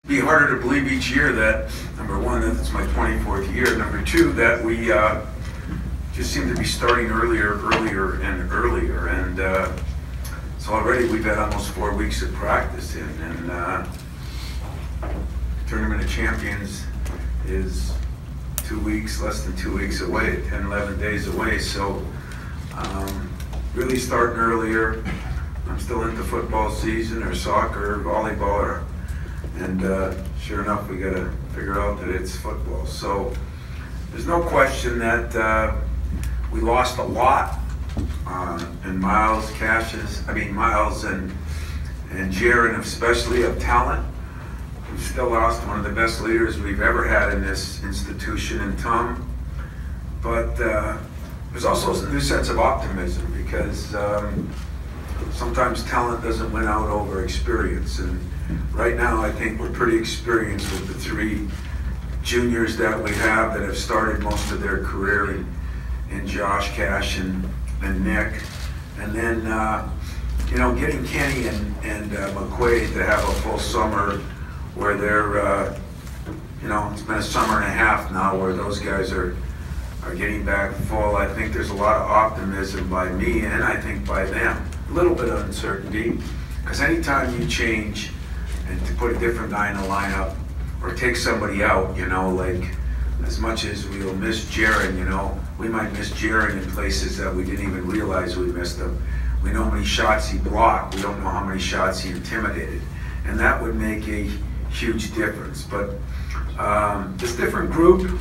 Be harder to believe each year that, number one, that it's my 24th year. Number two, that we just seem to be starting earlier and earlier. And so already we've had almost 4 weeks of practice in. And Tournament of Champions is 2 weeks, less than 2 weeks away, 10, 11 days away. So really starting earlier. I'm still into football season or soccer, volleyball, and sure enough, we got to figure out that it's football. So there's no question that we lost a lot in Miles and Jaron, especially of talent. We've still lost one of the best leaders we've ever had in this institution in Tom. But there's also a new sense of optimism because sometimes talent doesn't win out over experience. And right now, I think we're pretty experienced with the 3 juniors that we have that have started most of their career in Josh, Cash, and Nick. And then, you know, getting Kenny and McQuaid to have a full summer where they're, you know, it's been a summer and a half now where those guys are getting back full. I think there's a lot of optimism by me and I think by them. A little bit of uncertainty, because anytime you change and to put a different guy in the lineup or take somebody out, you know, like as much as we'll miss Jaron, you know, we might miss Jaron in places that we didn't even realize we missed him. We know how many shots he blocked. We don't know how many shots he intimidated. And that would make a huge difference. But this different group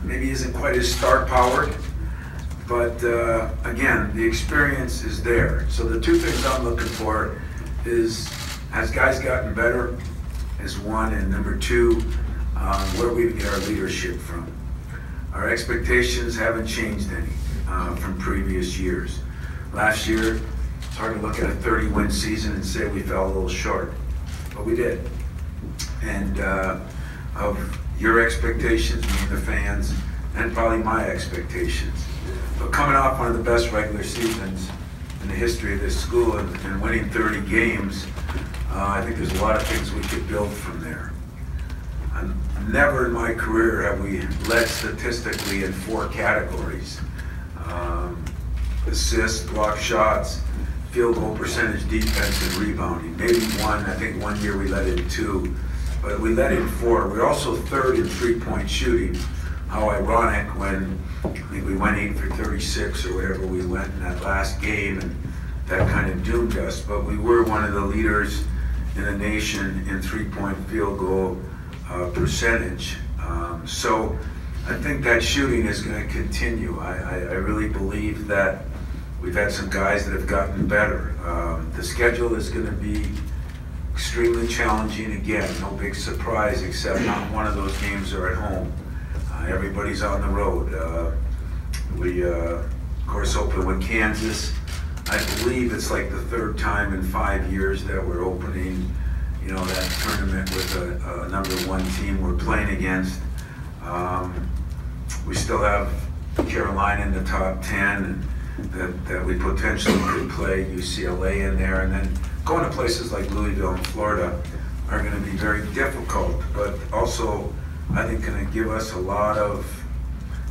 maybe isn't quite as star-powered. But again, the experience is there. So the 2 things I'm looking for is, has guys gotten better, is one, and number 2, where we get our leadership from. Our expectations haven't changed any from previous years. Last year, it's hard to look at a 30-win season and say we fell a little short, but we did. And of your expectations, me and the fans, and probably my expectations. But coming off one of the best regular seasons in the history of this school and winning 30 games, I think there's a lot of things we could build from there. Never in my career have we led statistically in 4 categories. Assists, block shots, field goal percentage, defense, and rebounding. Maybe 1, I think 1 year we led in 2, but we led in 4. We're also 3rd in 3-point shooting. How ironic when I think we went 8 for 36 or whatever we went in that last game, and that kind of doomed us. But we were one of the leaders in the nation in 3-point field goal percentage. So I think that shooting is going to continue. I really believe that we've had some guys that have gotten better. The schedule is going to be extremely challenging again. No big surprise, except not one of those games are at home. Everybody's on the road. We, of course, open with Kansas. I believe it's like the 3rd time in 5 years that we're opening, you know, that tournament with a number 1 team we're playing against. We still have Carolina in the top 10 that we potentially could play, UCLA in there, and then going to places like Louisville and Florida are going to be very difficult, but also I think going to give us a lot of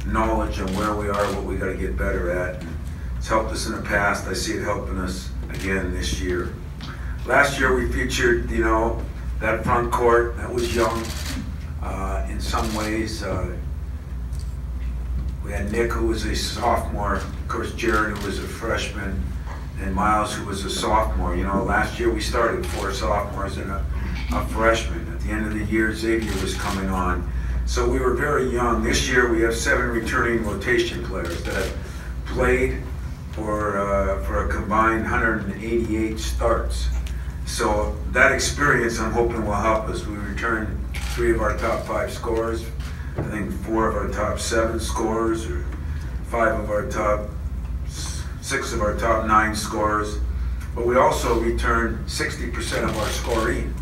knowledge on where we are, what we got to get better at. It's helped us in the past. I see it helping us again this year. Last year we featured, you know, that front court that was young in some ways. We had Nick, who was a sophomore, of course Jared, who was a freshman, and Miles, who was a sophomore. You know, last year we started 4 sophomores and a freshman. At the end of the year, Xavier was coming on. So we were very young. This year we have 7 returning rotation players that have played for a combined 188 starts. So that experience, I'm hoping, will help us. We returned 3 of our top 5 scorers, I think 4 of our top 7 scorers, or 6 of our top 9 scorers. But we also returned 60% of our scoring.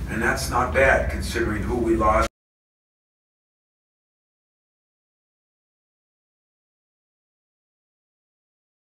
And that's not bad considering who we lost.